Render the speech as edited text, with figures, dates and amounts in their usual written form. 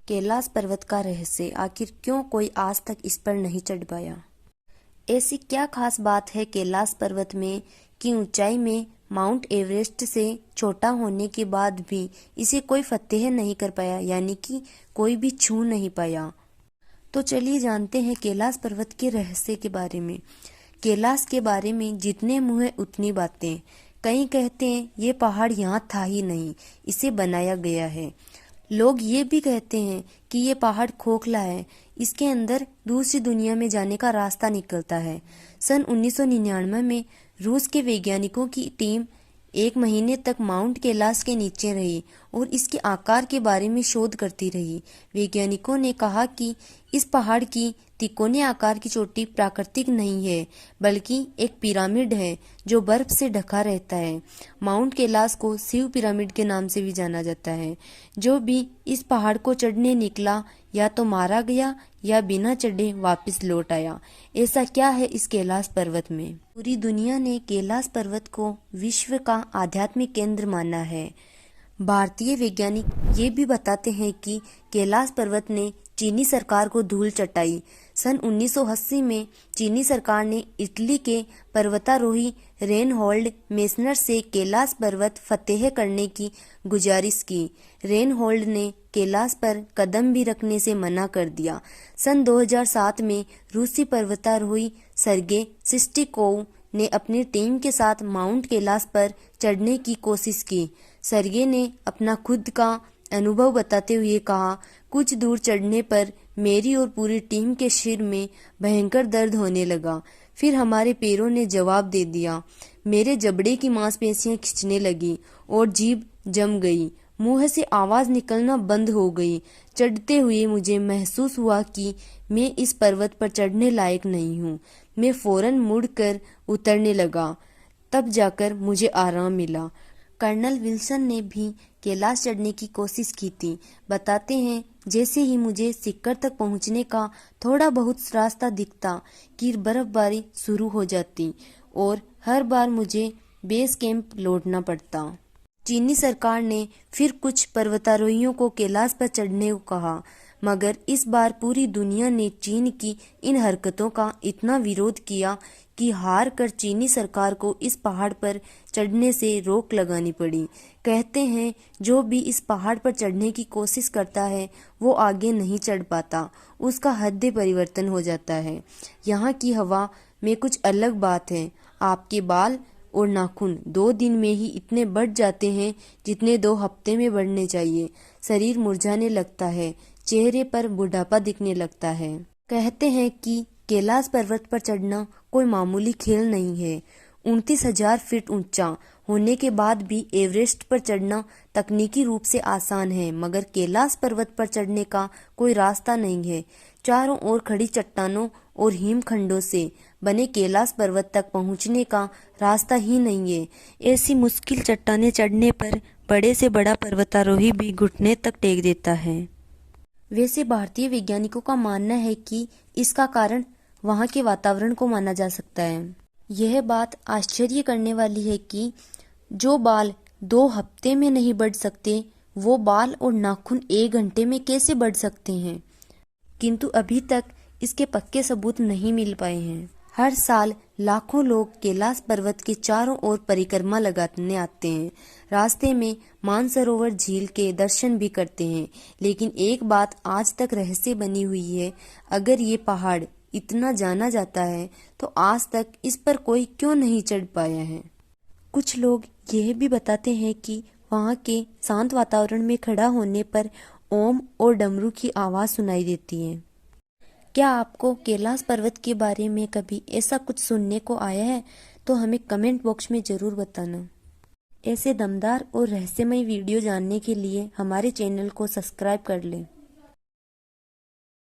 कैलाश पर्वत का रहस्य, आखिर क्यों कोई आज तक इस पर नहीं चढ़ पाया। ऐसी क्या खास बात है कैलाश पर्वत में कि ऊंचाई में माउंट एवरेस्ट से छोटा होने के बाद भी इसे कोई फतेह नहीं कर पाया, यानी कि कोई भी छू नहीं पाया। तो चलिए जानते हैं कैलाश पर्वत के रहस्य के बारे में। कैलाश के बारे में जितने मुँह है उतनी बातें। कई कहते हैं ये पहाड़ यहाँ था ही नहीं, इसे बनाया गया है। लोग ये भी कहते हैं कि ये पहाड़ खोखला है, इसके अंदर दूसरी दुनिया में जाने का रास्ता निकलता है। सन 1999 में रूस के वैज्ञानिकों की टीम 1 महीने तक माउंट कैलाश के नीचे रही और इसके आकार के बारे में शोध करती रही। वैज्ञानिकों ने कहा कि इस पहाड़ की तिकोने आकार की चोटी प्राकृतिक नहीं है, बल्कि एक पिरामिड है जो बर्फ से ढका रहता है। माउंट कैलाश को शिव पिरामिड के नाम से भी जाना जाता है। जो भी इस पहाड़ को चढ़ने निकला या तो मारा गया या बिना चढ़े वापस लौट आया। ऐसा क्या है इस कैलाश पर्वत में? पूरी दुनिया ने कैलाश पर्वत को विश्व का आध्यात्मिक केंद्र माना है। भारतीय वैज्ञानिक ये भी बताते हैं कि कैलाश पर्वत ने चीनी सरकार को धूल चटाई। सन 1980 में चीनी सरकार ने इटली के पर्वतारोही रेनहोल्ड मेसनर से कैलाश पर्वत फतेह करने की गुजारिश की। रेनहोल्ड ने कैलाश पर कदम भी रखने से मना कर दिया। सन 2007 में रूसी पर्वतारोही सर्गे सिस्टिकोव ने अपनी टीम के साथ माउंट कैलाश पर चढ़ने की कोशिश की। सर्गे ने अपना खुद का अनुभव बताते हुए कहा, कुछ दूर चढ़ने पर मेरी और पूरी टीम के सिर में भयंकर दर्द होने लगा। फिर हमारे पैरों ने जवाब दे दिया। मेरे जबड़े की मांसपेशियां खिंचने लगी और जीभ जम गई। मुंह से आवाज निकलना बंद हो गई। चढ़ते हुए मुझे महसूस हुआ कि मैं इस पर्वत पर चढ़ने लायक नहीं हूँ। मैं फौरन मुड़कर उतरने लगा, तब जाकर मुझे आराम मिला। कर्नल विल्सन ने भी कैलाश चढ़ने की कोशिश की थी। बताते हैं, जैसे ही मुझे शिखर तक पहुंचने का थोड़ा बहुत रास्ता दिखता कि बर्फबारी शुरू हो जाती और हर बार मुझे बेस कैंप लौटना पड़ता। चीनी सरकार ने फिर कुछ पर्वतारोहियों को कैलाश पर चढ़ने को कहा, मगर इस बार पूरी दुनिया ने चीन की इन हरकतों का इतना विरोध किया कि हार कर चीनी सरकार को इस पहाड़ पर चढ़ने से रोक लगानी पड़ी। कहते हैं जो भी इस पहाड़ पर चढ़ने की कोशिश करता है वो आगे नहीं चढ़ पाता, उसका हृदय परिवर्तन हो जाता है। यहाँ की हवा में कुछ अलग बात है। आपके बाल और नाखून 2 दिन में ही इतने बढ़ जाते हैं जितने 2 हफ्ते में बढ़ने चाहिए। शरीर मुरझाने लगता है, चेहरे पर बुढ़ापा दिखने लगता है। कहते हैं कि कैलाश पर्वत पर चढ़ना कोई मामूली खेल नहीं है। 29,000 फीट ऊंचा होने के बाद भी एवरेस्ट पर चढ़ना तकनीकी रूप से आसान है, मगर कैलाश पर्वत पर चढ़ने का कोई रास्ता नहीं है। चारों ओर खड़ी चट्टानों और हिमखंडों से बने कैलाश पर्वत तक पहुंचने का रास्ता ही नहीं है। ऐसी मुश्किल चट्टानें चढ़ने पर बड़े से बड़ा पर्वतारोही भी घुटने तक टेक देता है। वैसे भारतीय वैज्ञानिकों का मानना है कि इसका कारण वहाँ के वातावरण को माना जा सकता है। यह बात आश्चर्य करने वाली है कि जो बाल 2 हफ्ते में नहीं बढ़ सकते, वो बाल और नाखून 1 घंटे में कैसे बढ़ सकते हैं? किंतु अभी तक इसके पक्के सबूत नहीं मिल पाए हैं। हर साल लाखों लोग कैलाश पर्वत के चारों ओर परिक्रमा लगाने आते हैं। रास्ते में मानसरोवर झील के दर्शन भी करते हैं। लेकिन एक बात आज तक रहस्य बनी हुई है, अगर ये पहाड़ इतना जाना जाता है तो आज तक इस पर कोई क्यों नहीं चढ़ पाया है? कुछ लोग यह भी बताते हैं कि वहाँ के शांत वातावरण में खड़ा होने पर ओम और डमरू की आवाज़ सुनाई देती है। क्या आपको कैलाश पर्वत के बारे में कभी ऐसा कुछ सुनने को आया है? तो हमें कमेंट बॉक्स में ज़रूर बताना। ऐसे दमदार और रहस्यमय वीडियो जानने के लिए हमारे चैनल को सब्सक्राइब कर लें।